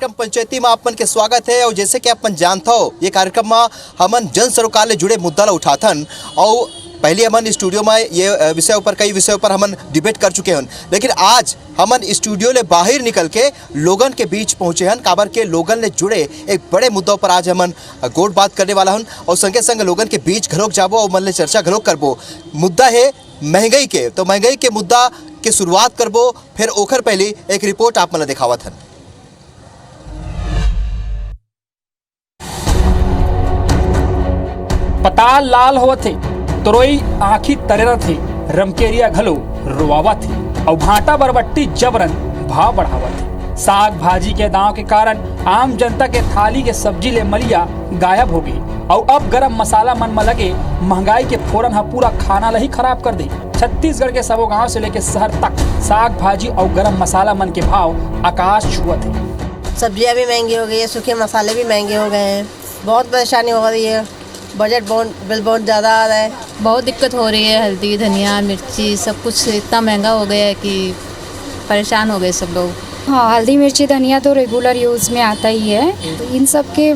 कार्यक्रम पंचायती में आपन के स्वागत है। और जैसे कि अपन जानते हो, ये कार्यक्रम में हमन जन सरोकार ले जुड़े मुद्दा ला उठाथन। और पहले हमन स्टूडियो में ये विषय पर कई विषयों पर हमन डिबेट कर चुके हैं, लेकिन आज हमन स्टूडियो ले बाहर निकल के लोगन के बीच पहुंचे हैं। काबर के लोगन ले जुड़े एक बड़े मुद्दों पर आज हमन गोट बात करने वाला हन और संगे संग लोगन के बीच घलोक जाबो और मन ले चर्चा घलोक करबो। मुद्दा है महंगाई के, तो महंगाई के मुद्दा के शुरुआत करबो। फिर ओखर पहले एक रिपोर्ट आप मन दिखावत हन। पताल लाल होवत थे, तोरोई आँखी तरेरा थे, रमकेरिया घलो रोवावा थे और भाटा बरबट्टी जबरन भाव बढ़ावा थे। साग भाजी के दांव के कारण आम जनता के थाली के सब्जी ले मलिया गायब हो गई और अब गरम मसाला मन में लगे महंगाई के फोरन हा पूरा खाना ला ही खराब कर दी। छत्तीसगढ़ के सबो गांव से लेके शहर तक साग भाजी और गरम मसाला मन के भाव आकाश छुआ थे। सब्जियां भी महंगी हो गई है, सूखे मसाले भी महंगे हो गए हैं, बहुत परेशानी हो रही है। बजट बिल बहुत ज़्यादा आ रहा है, बहुत दिक्कत हो रही है। हल्दी धनिया मिर्ची सब कुछ इतना महंगा हो गया है कि परेशान हो गए सब लोग। हाँ, हल्दी मिर्ची धनिया तो रेगुलर यूज़ में आता ही है। तो इन सब के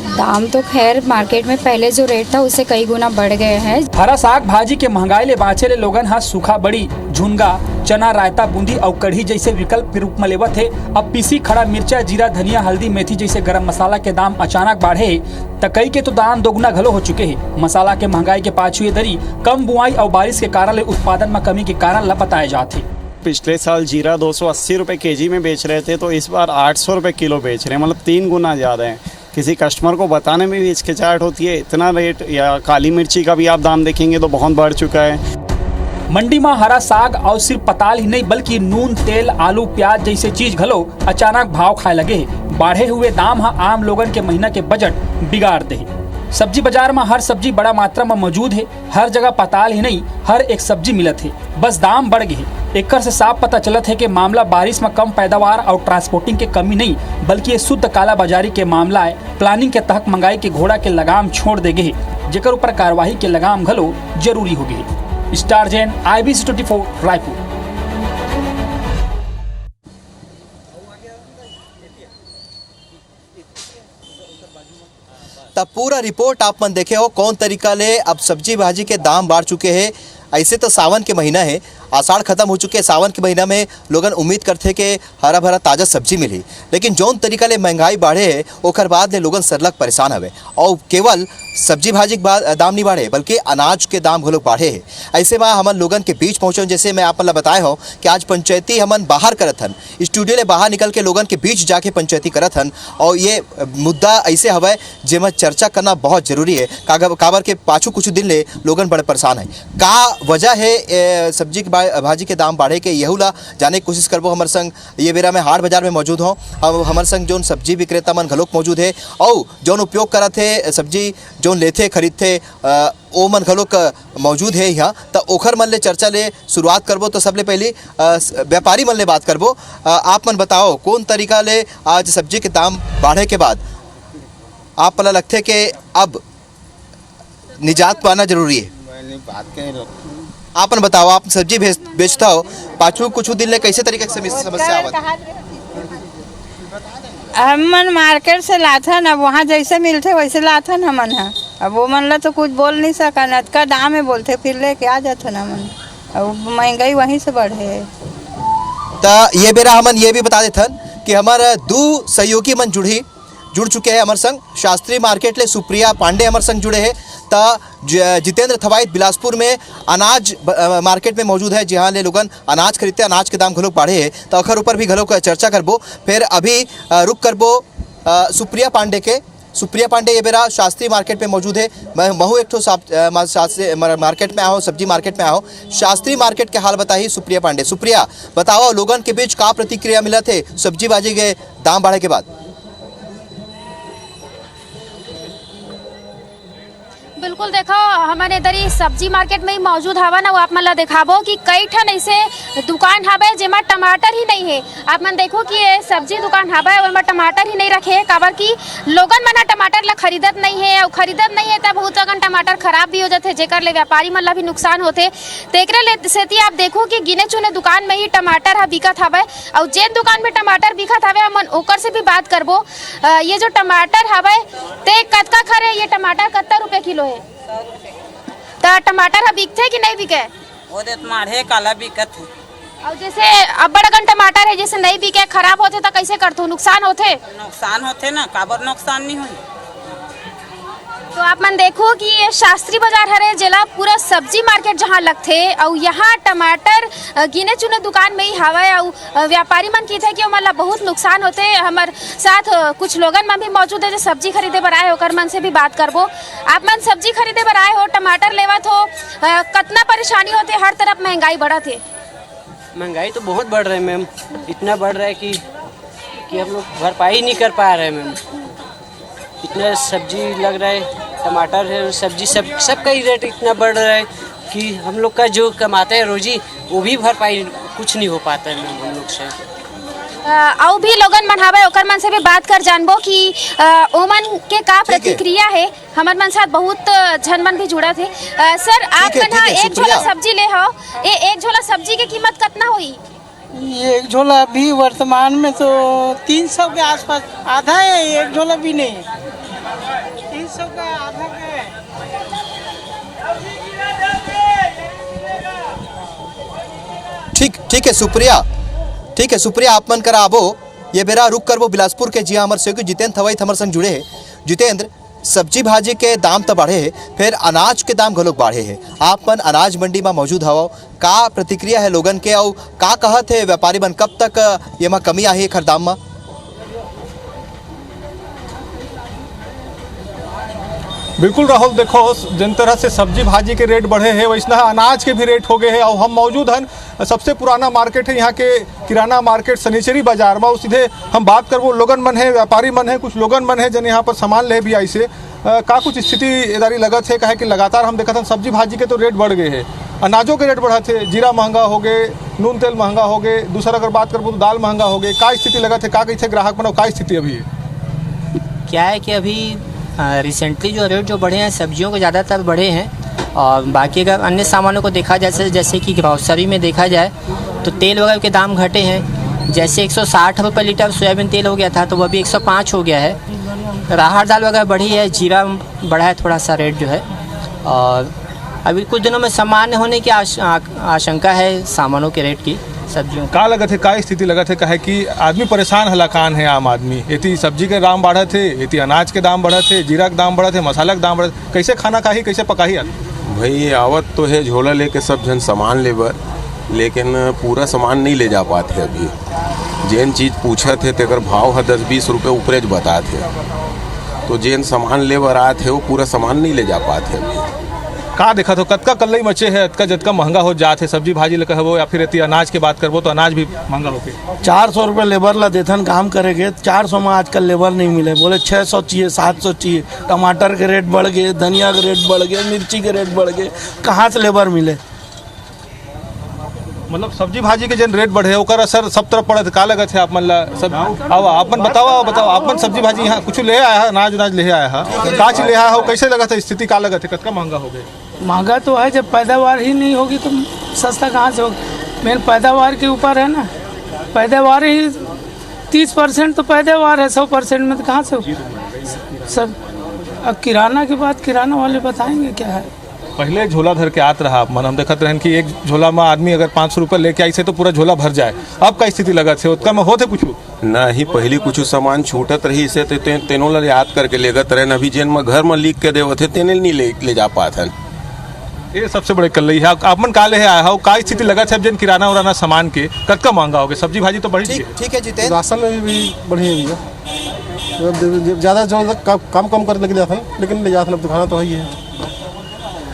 दाम तो खैर मार्केट में पहले जो रेट था उससे कई गुना बढ़ गए हैं। हरा साग भाजी के महंगाई ले बाँचे ले लोगन हा सूखा बड़ी, झुनगा, चना, रायता, बूंदी और कढ़ी जैसे विकल्प के रूप में लेवत है। अब पीसी खड़ा मिर्चा, जीरा, धनिया, हल्दी, मेथी जैसे गरम मसाला के दाम अचानक बढ़े त कई के तो दाम दोगुना घलो हो चुके हैं। मसाला के महंगाई के पाछू ये दरी कम बुआई और बारिश के कारण ले उत्पादन में कमी के कारण ला बताए जाते। पिछले साल जीरा 280 रुपये केजी में बेच रहे थे, तो इस बार 800 रुपये किलो बेच रहे हैं, मतलब 3 गुना ज़्यादा है। किसी कस्टमर को बताने में भी हिचकिचाहट होती है, इतना रेट। या काली मिर्ची का भी आप दाम देखेंगे तो बहुत बढ़ चुका है। मंडी में हरा साग और सिर्फ पताल ही नहीं बल्कि नून, तेल, आलू, प्याज जैसे चीज घलो अचानक भाव खाए लगे। बढ़े हुए दाम आम लोगन के महीना के बजट बिगाड़ दे। सब्जी बाजार में हर सब्जी बड़ा मात्रा में मौजूद है। हर जगह पताल ही नहीं हर एक सब्जी मिलत है, बस दाम बढ़ गए। एक से साफ पता चलत है कि मामला बारिश में कम पैदावार और ट्रांसपोर्टिंग के कमी नहीं बल्कि ये शुद्ध काला बाजारी के मामला है। प्लानिंग के तहत महंगाई के घोड़ा के लगाम छोड़ दे गए, जेकर ऊपर कार्रवाई के लगाम घलो जरूरी हो गई। Star Jain, IBC 24 Raipur. तब पूरा रिपोर्ट आप मन देखे हो कौन तरीका ले अब सब्जी भाजी के दाम बढ़ चुके हैं। ऐसे तो सावन के महीना है, आषाढ़ खत्म हो चुके हैं। सावन के महीना में लोगन उम्मीद करते कि हरा भरा ताज़ा सब्जी मिली, लेकिन जौन तरीका ले महंगाई बढ़े है ओकर बाद ले लोगन सरलग परेशान हवे। और केवल सब्जी भाजी के दाम नहीं बढ़े बल्कि अनाज के दाम घलोक बढ़े है। ऐसे में हमन लोगन के बीच पहुँचे, जैसे मैं आप बताए हो कि आज पंचायती हमन बाहर करत हन, स्टूडियो ले बाहर निकल के लोगन के बीच जाके पंचायती करत हन। और ये मुद्दा ऐसे हवे जेमा चर्चा करना बहुत जरूरी है। काबर के पाछू कुछ दिन ले लोगन बड़े परेशान है। का वजह है सब्जी भाजी के दाम बढ़े के, यहू ला जाने की कोशिश करबो। हमारे संग ये बेरा में हाट बाजार में मौजूद हो, हमारे संग जोन सब्जी विक्रेता मन घलोक मौजूद है और जोन उपयोग करत है सब्जी जोन लेथे खरीदथे ओ मन घलोक मौजूद है यहाँ। तो ओखर मन ले चर्चा ले शुरुआत करबो। तो सबले पहले व्यापारी मन ले बात करबो। आप मन बताओ कौन तरीका ले आज सब्जी के दाम बढ़े के बाद आप पता लगते कि अब निजात पाना जरूरी है। आपन बताओ, आप सब्जी बेचता हो, पाछू कुछ दिन ले कैसे तरीके की समस्या आवत? हमन मार्केट से लाथन, अब वहाँ जैसे मिलते वैसे लाथन हमन है। अब वो मन ला तो कुछ बोल नहीं सकन, अतका दाम है बोलते फिर लेके आ जाथन हमन। अब महंगाई वहीं से बढ़े है। तो ये बेरा हमन ये भी बता देथन कि हमारे 2 सहयोगी मन जुड़ चुके हैं हमारे संग। शास्त्री मार्केट ले सुप्रिया पांडे हमारे संग जुड़े हैं। तो जितेंद्र थवाइत बिलासपुर में अनाज मार्केट में मौजूद है, जहाँ ले लोगन अनाज खरीदते, अनाज के दाम घलोक बढ़े है। तो अखर ऊपर भी घलोक चर्चा करबो। फिर अभी रुक करबो सुप्रिया पांडे के। सुप्रिया पांडे ये बेरा शास्त्री मार्केट में मौजूद है। मैं महू एक शास्त्री मार्केट में आओ, सब्जी मार्केट में आओ। शास्त्री मार्केट के हाल बताइए सुप्रिया पांडे। सुप्रिया बताओ, लोगन के बीच का प्रतिक्रिया मिला थे सब्जी भाजी के दाम बढ़े के बाद? बिल्कुल देखो हमारे इधर ही सब्जी मार्केट में ही मौजूद हवा ना वो आप मन ला दिखाबो कि कई ठन ऐसे दुकान हवे जेमा टमाटर ही नहीं है। आप मन देखो कि ये सब्जी दुकान हवे ओमा टमाटर ही नहीं रखे है काबर की लोगन मन टमाटर ला खरीदत नहीं है और खरीदत नहीं है तब बहुत अगन टमाटर खराब भी हो जाते जेकर ले व्यापारी मन ला भी नुकसान होते। तो एकरे ले सेती आप देखो कि गिने चुने दुकान में ही टमाटर ह बिकत हवे और जेन दुकान में टमाटर बिकत हवे हमन ओकर से भी बात करबो। ये जो टमाटर हवे ते कतका खरे ये टमाटर कत्ता रुपए किलो है? तो टमाटर बिकते कि नहीं बिके? वो दे तुम्हारे काला बिकत है। और जैसे अब्बड़ अगन टमाटर है जैसे नहीं बिके खराब होते तो कैसे करते नुकसान होते? नुकसान होते ना काबर नुकसान नहीं हुई। तो आप मन देखो कि ये शास्त्री बाजार हरे जिला पूरा सब्जी मार्केट जहाँ लगथे और यहाँ टमाटर गिने चुने दुकान में ही हवा और व्यापारी मन की थे कि मतलब बहुत नुकसान होते। हमारे साथ कुछ लोगन मन भी मौजूद है जो सब्जी खरीदे बर आए होकर मन से भी बात करबो। आप मन सब्जी खरीदे बर आए हो टमाटर लेवत हो कितना परेशानी होते? हर तरफ महंगाई बढ़त है। महंगाई तो बहुत बढ़ रहा है मैम, इतना बढ़ रहा है कि हम लोग भरपाई नहीं कर पा रहे हैं मैम। इतना सब्जी लग रहा है, टमाटर है, सब्जी सब का ही रेट इतना बढ़ रहा है कि हम लोग का जो कमाते हैं रोजी वो भी भरपाई कुछ नहीं हो पाता है मैम हम लोग से। और भी लोगन मन हवे ओकर मन से भी बात कर जानबो कि ओमन के का प्रतिक्रिया है। हमर मन साथ बहुत झन मन भी जुड़ा थे। सर आप मन एक झोला सब्जी ले हो, एक झोला सब्जी की कीमत कितना हुई? एक झोला अभी वर्तमान में तो 300 के आसपास आधा है, एक झोला भी नहीं है। 300 का आधा है। ठीक है सुप्रिया, ठीक है सुप्रिया आप मन करा आबो ये बेरा रुक करबो बिलासपुर के जिया हमर सहयोगी जितेंद्र थवई हमर संग जुड़े है। जितेंद्र सब्जी भाजी के दाम तो बढ़े है फिर अनाज के दाम घलोक बढ़े है। आप मन अनाज मंडी में मौजूद हवो, का प्रतिक्रिया है लोगन के और का कहत है व्यापारी मन कब तक ये में कमी आई है दाम में? बिल्कुल राहुल, देखो जिन तरह से सब्जी भाजी के रेट बढ़े हैं वैसा अनाज के भी रेट हो गए हैं। और हम मौजूद हैं सबसे पुराना मार्केट है यहाँ के किराना मार्केट सनीचरी बाजार में। सीधे हम बात कर वो लोगन मन है, व्यापारी मन है, कुछ लोगन मन है जन यहाँ पर सामान ले भी आई से का कुछ स्थिति इदारी लगत है। कहे कि लगातार हम देखा था सब्जी भाजी के तो रेट बढ़ गए हैं, अनाजों के रेट बढ़ा थे, जीरा महंगा हो गए, नून तेल महंगा हो गए, दूसरा अगर बात करबो तो दाल महंगा हो गए। का स्थिति लगत है, का कैसे ग्राहक बनाओ, का स्थिति अभी क्या है कि अभी रिसेंटली जो रेट जो बढ़े हैं सब्जियों के ज़्यादातर बढ़े हैं। और बाकी अगर अन्य सामानों को देखा जाए जैसे कि ग्रॉसरी में देखा जाए तो तेल वगैरह के दाम घटे हैं। जैसे 160 रुपये लीटर सोयाबीन तेल हो गया था तो वह भी 105 हो गया है। राहर दाल वगैरह बढ़ी है, जीरा बढ़ा है थोड़ा सा रेट जो है। और अभी कुछ दिनों में सामान्य होने की आशंका है सामानों के रेट की सब्जियों का लगत है, का स्थिति लगत है? कहे कि आदमी परेशान हलाकान है आम आदमी। इतनी सब्जी के दाम बढ़े थे, इतनी अनाज के दाम बढ़े थे, जीरा के दाम बढ़े थे, मसाला के दाम बढ़े, कैसे खाना खाही कैसे पकाही? भाई आवत तो है झोला लेके सब जन सामान लेबर, लेकिन पूरा सामान नहीं ले जा पाते अभी। जेन चीज़ पूछा थे तेकर भाव है 10-20 रुपये ऊपरेज बताते, तो जेन सामान लेबर आए थे वो पूरा सामान नहीं ले जा पाते अभी। का देखा तो कतका कल्लई मचे है, अतका जतका महंगा हो जाते सब्जी भाजी ले कहबो या फिर इतनी अनाज के बात करबो तो अनाज भी महंगा होके 400 रुपये लेबर ला देथन काम करेंगे, 400 में आजकल लेबर नहीं मिले, बोले 600 चाहिए, 700 चाहिए। टमाटर के रेट बढ़ गए, धनिया के रेट बढ़ गए, मिर्ची के रेट बढ़ गए, कहाँ से लेबर मिले? मतलब सब्जी भाजी के जन रेट बढ़े ओकर असर सब तरफ पड़त। का लगत है आप मन ला सब आओ आपन बताओ आपन सब्जी भाजी यहाँ कुछ ले आया है, अनाज ले आया है, का चीज ले आया हो, कैसे लगत है स्थिति, का लगत है कतका महंगा हो गए? महंगा तो है, जब पैदावार ही नहीं होगी तो सस्ता कहाँ से होगा? मेन पैदावार के ऊपर है ना, पैदावार ही 30% तो पैदावार है, 100% में तो कहाँ से होगा सब? अब किराना की बात किराना वाले बताएंगे क्या है। पहले झोला धर के आत रहा मन, हम देखते रहन कि एक झोला में आदमी अगर 500 रुपये लेके आई से तो पूरा झोला भर जाए। अब का स्थिति लगत है, उतना में होते कुछ ना ही पहले कुछ सामान छूटत रही से तेनों ला याद करके लेगत रहे, अभी जेन में घर में लिख के देवत है तेने नहीं ले जा पाते। ये सबसे बड़े कल्लई है। आप मन काले है आया हो, का स्थिति लगा है जन किराना उराना सामान के कतका महंगा हो गया? सब्जी भाजी तो बढ़ी। ठीक है जितेंद्र, राशन में भी बढ़ी है भैया, ज़्यादा जो कम कर लेके जाते हैं, लेकिन ले जाते हैं, अब तो खाना तो है ही है।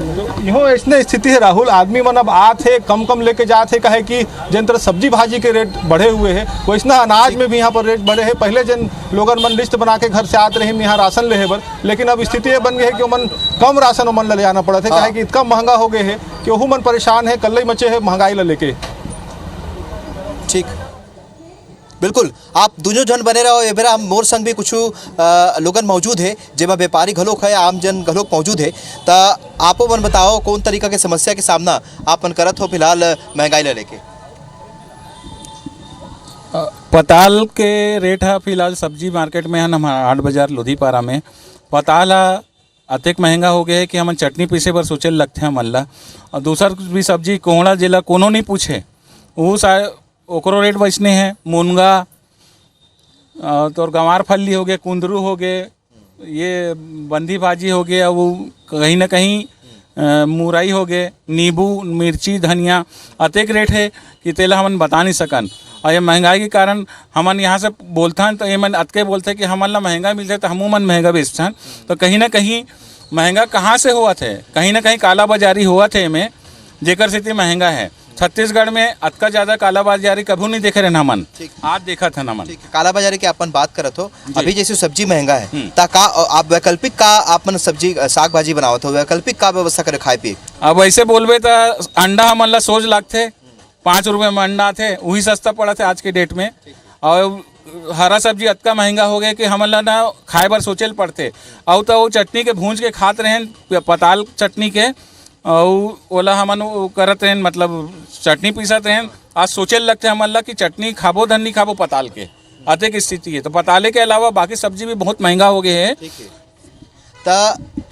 इहो ऐसने स्थिति है राहुल, आदमी मन अब आते कम कम लेके जाते कहे कि जिन तरह सब्जी भाजी के रेट बढ़े हुए हैं वैसना अनाज में भी यहाँ पर रेट बढ़े हैं। पहले जिन लोगन मन लिस्ट बना के घर से आते रहे यहाँ राशन ले बर, लेकिन अब स्थिति ये बन गई है कि मन कम राशन मन ले जाना पड़ा था कहे कि इतना महंगा हो गए है कि वह मन परेशान है, कल ही मचे है महंगाई ला लेके। ठीक, बिल्कुल आप दोनों जन बने रहो। ये बेरा हम मोर संग भी कुछ लोगन मौजूद है जेमा व्यापारी घलोक है, आम जन घलोक मौजूद है। तो आपो मन बताओ कौन तरीका के समस्या के सामना आप मन करत हो फिलहाल महंगाई ला लेके? पताल के रेट है फिलहाल सब्जी मार्केट में है ना हाट बाजार लोधीपारा में पताल अतेक महंगा हो गया है कि हम चटनी पीसे पर सोचे लगते हैं मल्ला। और दूसर भी सब्जी कोहड़ा जिला कोनो नहीं पूछे वो ओकरो रेट वैसने हैं। मुनगा तो गंवार फल्ली हो गए, कुंदरू हो गए, ये बंदी भाजी हो गया, वो कहीं ना कहीं मुरई हो गए, नींबू मिर्ची धनिया अतेक रेट है कि तेला हमन बता नहीं सकन। और ये महंगाई के कारण हमन यहाँ से बोलते हैं तो ये मन अतके बोलते कि हमन ला महंगा मिलते तो हमू मन महंगा बेचते हैं। तो कहीं ना कहीं महंगा कहाँ से हुआ थे, कहीं ना कहीं काला बाजारी हुआ थे में जेकर स्थिति महंगा है। छत्तीसगढ़ में अतका ज्यादा काला बाजारी कभी नहीं देखे रहे ना मन, आज देखा था ना मन। काला बाजारी की अपन बात करत हो, अभी जैसे सब्जी महंगा है ता का आप वैकल्पिक का आप मन सब्जी साग भाजी बनावत हो, वैकल्पिक का व्यवस्था करे खाए पिए? अब ऐसे बोलबे तो अंडा हमन ला सोच लागथे 5 रुपये में अंडा थे, वही सस्ता पड़ा थे आज के डेट में। और हरा सब्जी अतका महंगा हो गया कि हमन ला ना खाए बर सोचल पड़ते। और तो वो चटनी के भूंज के खात रहे पताल चटनी के, और ओला हमन करत रहें मतलब चटनी पीसत रहें। आज सोचल लगते हमन ला कि चटनी खाबो धन नहीं खाबो पताल के, अतेक स्थिति है। तो पताले के अलावा बाकी सब्जी भी बहुत महंगा हो गए हैं। तो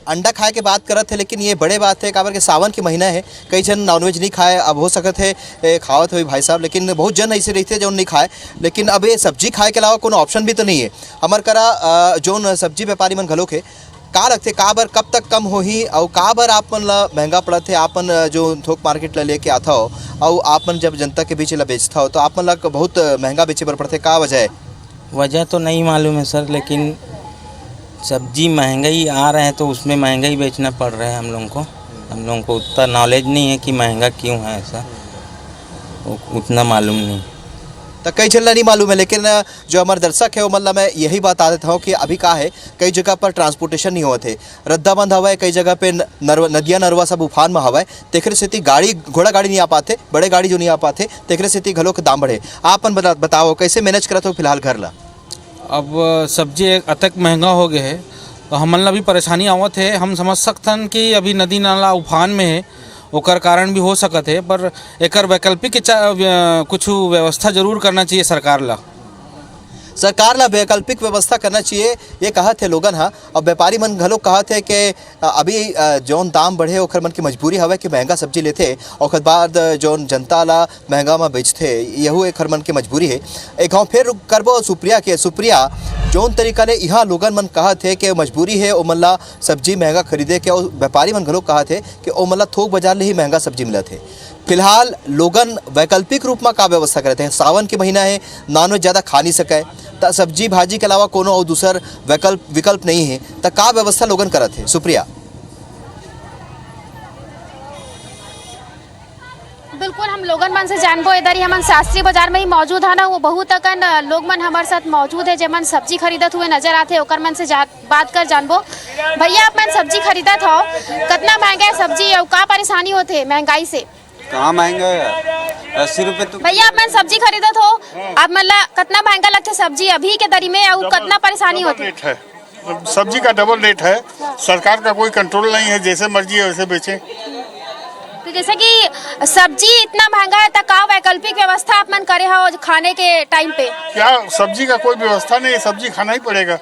अंडा खाए के बात करत है, लेकिन ये बड़े बात है काबर के सावन के महीना है, कई जन नॉनवेज नहीं खाए, अब हो सकत है खावत हुई भाई साहब, लेकिन बहुत जन ऐसे रहते हैं जो नहीं खाए। लेकिन अब ये सब्जी खाए के अलावा कोनो ऑप्शन भी तो नहीं है हमार करा। जो सब्जी व्यापारी मन घलोक है का रखते का बर कब तक कम होही और का बर आपन ला महंगा पड़त है? आपन जो थोक मार्केट ला लेके आता हो और आपन जब जनता के बीच ला बेचता हो तो आपन ला बहुत महंगा बेचे पर पड़ते, का वजह है? वजह तो नहीं मालूम है सर, लेकिन सब्जी महंगाई आ रहे हैं तो उसमें महंगाई बेचना पड़ रहा है हम लोगों को उतना नॉलेज नहीं है कि महंगा क्यों है, ऐसा उतना मालूम नहीं। तो कई जगह नहीं मालूम है, लेकिन जो हमारे दर्शक है वो मतलब मैं यही बात आ देता हूँ कि अभी का है कई जगह पर ट्रांसपोर्टेशन नहीं होते, रद्दा बंद हवा है, कई जगह पे नदिया नरवा सब उफान में हवा है, तेखरे स्थिति गाड़ी घोड़ा गाड़ी नहीं आ पाते, बड़े गाड़ी जो नहीं आ पाते, तेखरे स्थिति घलों के दाम बढ़े। आपन बताओ कैसे मैनेज करत हो फिलहाल घर ला? अब सब्जी अतक महंगा हो गए है तो हमन ला भी परेशानी आवत है। हम समझ सकथन कि अभी नदी नाला उफान में है, ओकर कारण भी हो सकत है, पर एकर वैकल्पिक कुछ व्यवस्था जरूर करना चाहिए सरकार ला। सरकार ला वैकल्पिक व्यवस्था करना चाहिए ये कहा थे लोगन हा। और व्यापारी मन घलो कहा थे कि अभी जौन दाम बढ़े ओखर मन की मजबूरी हवे कि महंगा सब्जी लेते और बाद जौन जनता ला महंगा में बेचते, यहू एक मन की मजबूरी है। एक गाँव फिर करबो सुप्रिया के। सुप्रिया, जौन तरीका ले यहाँ लोगन मन कहा थे कि मजबूरी है ओ मन ला सब्जी महंगा खरीदे के, और व्यापारी मन घलो कहा थे कि ओ मन ला थोक बाजार ले ही महंगा सब्जी मिलत है। फिलहाल लोगन वैकल्पिक रूप में का व्यवस्था करते हैं? सावन के महीना है, नॉनवेज ज़्यादा खा नहीं सके, तो सब्जी भाजी के अलावा कोनो और दूसर विकल्प नहीं है, तो का व्यवस्था लोगन करते हैं? सुप्रिया, बिल्कुल हम लोगन मन से जानबो। इधर ही हमन शास्त्री बाजार में ही मौजूद है ना, वो बहुत अकन लोग मन हमारे साथ मौजूद है जेमन सब्जी खरीदत हुए नजर आते, ओकर मन से बात कर जानबो। भैया आप मन सब्जी खरीदत हो, कितना महंगा है सब्जी और का परेशानी होते है महंगाई से? कहाँ महंगा है, 80 रुपये। तो भैया आप मन सब्जी खरीदत हो, आप मन ला कितना महंगा लगता है सब्जी अभी के दरी में और कितना परेशानी होती है? सब्जी का डबल रेट है, सरकार का कोई कंट्रोल नहीं है, जैसे मर्जी है वैसे बेचे। तो जैसे कि सब्जी इतना महंगा है तो का वैकल्पिक व्यवस्था आप मन करे हो खाने के टाइम पे? क्या सब्जी का कोई व्यवस्था नहीं है, सब्जी खाना ही पड़ेगा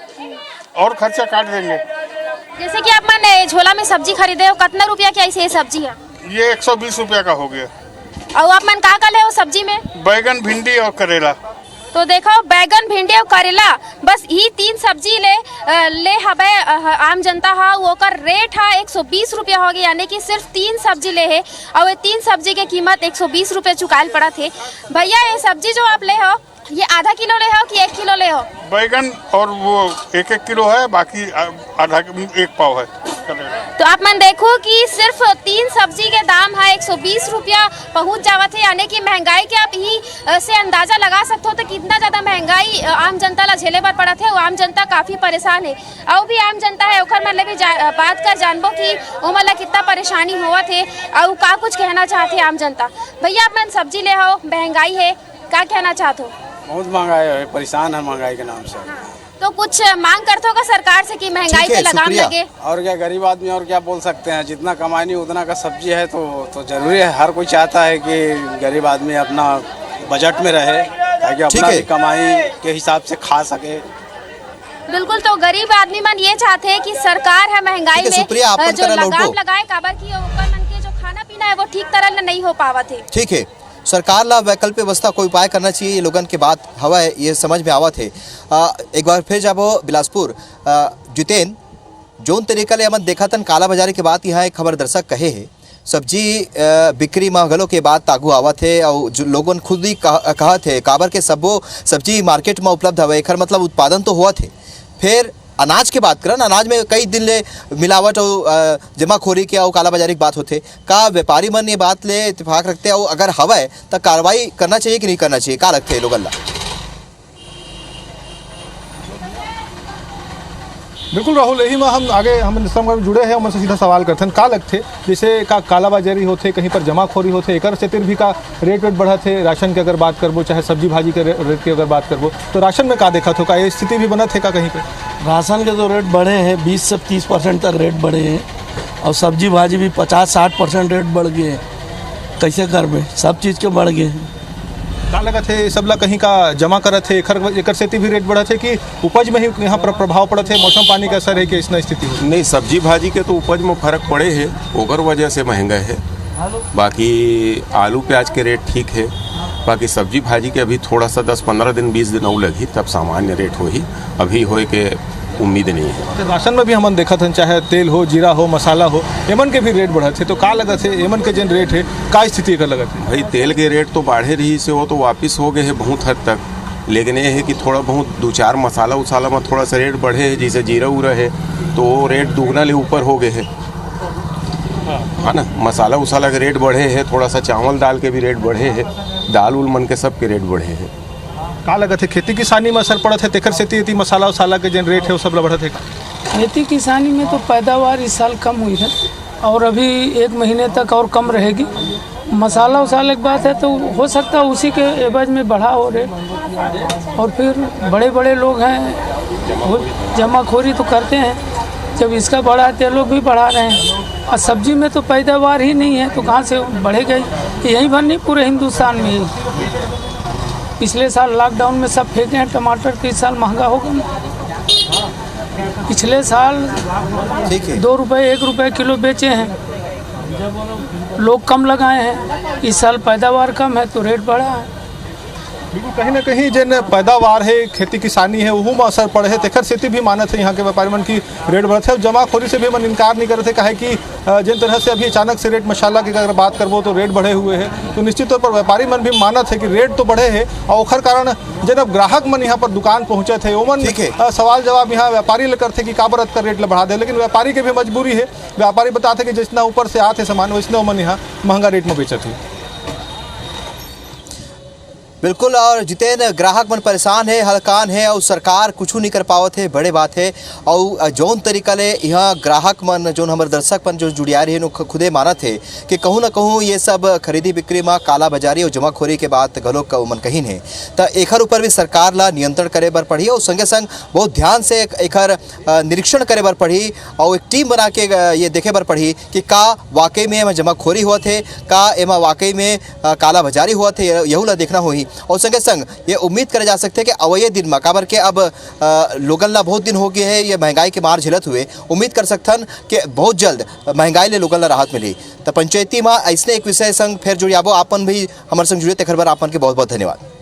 और खर्चा काट देंगे। जैसे कि आप मन झोला में सब्जी खरीदे हो, कितना रुपया की ऐसी सब्जी है? ये 120 रुपया का हो गया। और आप मन का ले हो सब्जी में? बैगन, भिंडी और करेला। तो देखो बैगन, भिंडी और करेला, बस ये 3 सब्जी ले हवे आम जनता हा, वो कर रेट हा 120 रुपया हो गया, यानी कि सिर्फ 3 सब्जी ले है और ये 3 सब्जी के कीमत 120 रुपये चुकाल पड़ा थे। भैया ये सब्जी जो आप ले हो ये आधा किलो ले हो कि 1 किलो ले हो? बैगन और वो 1-1 किलो है, बाकी आधा 1 पाव है। का रेट। तो आप मन देखो कि सिर्फ 3 सब्जी के दाम है 120 रुपया पहुंच जावत है, यानी कि महंगाई के आप ही से अंदाजा लगा सकते हो तो कितना ज़्यादा महंगाई आम जनता ला झेले बर पड़त है। वो आम जनता काफ़ी परेशान है और भी आम जनता है ओखर मन ले भी बात कर जानबो कि ओमन ला कितना परेशानी होवत है और का कुछ कहना चाहते आम जनता। भैया आप मन सब्जी ले हो, महंगाई है, क्या कहना चाहते हो? बहुत महंगाई है, परेशान है महंगाई के नाम से। तो कुछ मांग करते होगा सरकार से कि महंगाई पे लगाम लगे? और क्या गरीब आदमी और क्या बोल सकते हैं, जितना कमाई नहीं उतना का सब्जी है तो जरूरी है। हर कोई चाहता है कि गरीब आदमी अपना बजट में रहे ताकि अपना भी कमाई के हिसाब से खा सके। बिल्कुल, तो गरीब आदमी मन ये चाहते हैं कि सरकार है महंगाई में जो लगाम लगाए, काबर की ऊपर मन के जो खाना पीना है वो ठीक तरह नहीं हो पावत है। ठीक है, सरकार ला वैकल्पिक व्यवस्था कोई उपाय करना चाहिए, ये लोगन के बात हवा है, ये समझ में आवत है। एक बार फिर जाबो बिलासपुर जितेन, जोन तरीका ले हमन देखा तन काला बाजारी के बात यहाँ एक खबर दर्शक कहे है सब्जी बिक्री में घलो के बाद तागू आवत है और जो लोगन खुद ही कहत है काबर के सबो सब्जी मार्केट में उपलब्ध हवे, एकर मतलब उत्पादन तो हुआ थे। फिर अनाज के बात करन, अनाज में कई दिन ले मिलावट और जमाखोरी के और कालाबाजारी की बात होते, का व्यापारी मन ये बात ले इत्तेफाक रखते और अगर हवा तो कार्रवाई करना चाहिए कि नहीं करना चाहिए, का लगते है लोगन ला? बिल्कुल राहुल, यही में हम आगे हम जुड़े हैं, हमसे सीधा सवाल करते हैं का लगते जैसे का कालाबाजारी होते, कहीं पर जमाखोरी होते, एक से भी का रेट बढ़ा थे। राशन की अगर बात करबो चाहे सब्जी भाजी के रेट की अगर बात करबो तो राशन में का देखा तो का ये स्थिति भी बना थे का कहीं पे? राशन के तो रेट बढ़े हैं, 20 से 30% तक रेट बढ़े हैं और सब्जी भाजी भी 50-60% रेट बढ़ गए हैं। कैसे करबे, सब चीज़ के बढ़ गए हैं। का लगा थे सबला कहीं का जमा करत है, एकर सेती भी रेट बढ़ा थे कि उपज में ही यहाँ पर प्रभाव पड़ा थे, मौसम पानी का असर है कि इसना स्थिति? नहीं, सब्जी भाजी के तो उपज में फर्क पड़े है, ओकर वजह से महंगा है। बाकी आलू प्याज के रेट ठीक है, बाकी सब्जी भाजी के अभी थोड़ा सा 10-15 दिन 20 दिन और लगी तब सामान्य रेट हो ही, अभी होए के उम्मीद नहीं है। तो राशन में भी हमन देखा था चाहे तेल हो, जीरा हो, मसाला हो, एमन के भी रेट बढ़ा थे, तो का लगा थे एमन के जिन रेट है का स्थिति का लगा थे? भाई तेल के रेट तो बढ़े रही से वो तो वापस हो गए हैं बहुत हद तक, लेकिन ये है कि थोड़ा बहुत 2-4 मसाला उसाला में थोड़ा सा रेट बढ़े है, जैसे जीरा उरा है तो रेट दुगना ले ऊपर हो गए है, है ना। मसाला उसाला के रेट बढ़े है, थोड़ा सा चावल दाल के भी रेट बढ़े है, दाल उल मन के सब के रेट बढ़े है। का लगा थे खेती किसानी में असर पड़ा थे, तेकर सेती मसाला उसाला के जिन रेट है वो सब बढ़ा थे? खेती किसानी में तो पैदावार इस साल कम हुई है और अभी 1 महीने तक और कम रहेगी। मसाला उसाले की बात है तो हो सकता है उसी के एवज में बढ़ा हो रेट, और फिर बड़े बड़े लोग हैं वो जमाखोरी तो करते हैं, जब इसका बढ़ा तो लोग भी बढ़ा रहे हैं। और सब्जी में तो पैदावार ही नहीं है तो कहाँ से बढ़ेगा? यहीं भर नहीं, पूरे हिंदुस्तान में ही। पिछले साल लॉकडाउन में सब फेंके हैं टमाटर, तो इस साल महंगा हो गया। पिछले साल 2 रुपये 1 रुपये किलो बेचे हैं, लोग कम लगाए हैं। इस साल पैदावार कम है तो रेट बढ़ा है। बिल्कुल, कहीं ना कहीं जिन पैदावार है, खेती किसानी है, वह में असर पड़े है, तेखर सेती भी मानत है यहाँ के व्यापारी मन की रेट बढ़त है। और जमाखोरी से भी मन इनकार नहीं करते, कहे कि जिन तरह से अभी अचानक से रेट मसाला की अगर बात करबो तो रेट बढ़े हुए हैं, तो निश्चित तौर पर व्यापारी मन भी मानत है कि रेट तो बढ़े है और ओखर कारण जब अब ग्राहक मन यहाँ पर दुकान पहुँचे थे ओमन सवाल जवाब यहाँ व्यापारी ले करते कि काबर का रेट बढ़ा दे, लेकिन व्यापारी के भी मजबूरी है। व्यापारी बताते कि जितना ऊपर से आते सामान वैसने ओमन यहाँ महंगा रेट में बेचत है। बिल्कुल, और जितेन ग्राहक मन परेशान है, हलकान है और सरकार कुछ नहीं कर पावत है, बड़े बात है। और जौन तरीका ले यहाँ ग्राहक मन जो हमारे दर्शक मन जो जुड़िया रही है खुदे मानत है कि कहूँ ना कहूँ ये सब खरीदी बिक्री में काला बाजारी और जमाखोरी के बात घलो मन कहीं है, तो एकर ऊपर भी सरकार ला नियंत्रण करे बर पड़ी और संगे संग बहुत ध्यान से एकर निरीक्षण करे बर पड़ी और एक टीम बना के ये देखे बर पड़ी कि का वाकई में एमा जमाखोरी हुआ थे, का एमा वाकई में काला बाजारी हुआ थे, यहू ला देखना होही। और संगे संग ये उम्मीद करे जा सकते हैं कि अवये दिन में काबर के अब लोगन ला बहुत दिन हो गए हैं ये महंगाई के मार झेलत हुए, उम्मीद कर सकथन कि बहुत जल्द महंगाई ले लोगन ला राहत मिली। तो पंचायती में ऐसने एक विषय संग फिर जुड़ियाबो, आपन भी हमारे संग जुड़े तेखर बर आपन के बहुत बहुत धन्यवाद।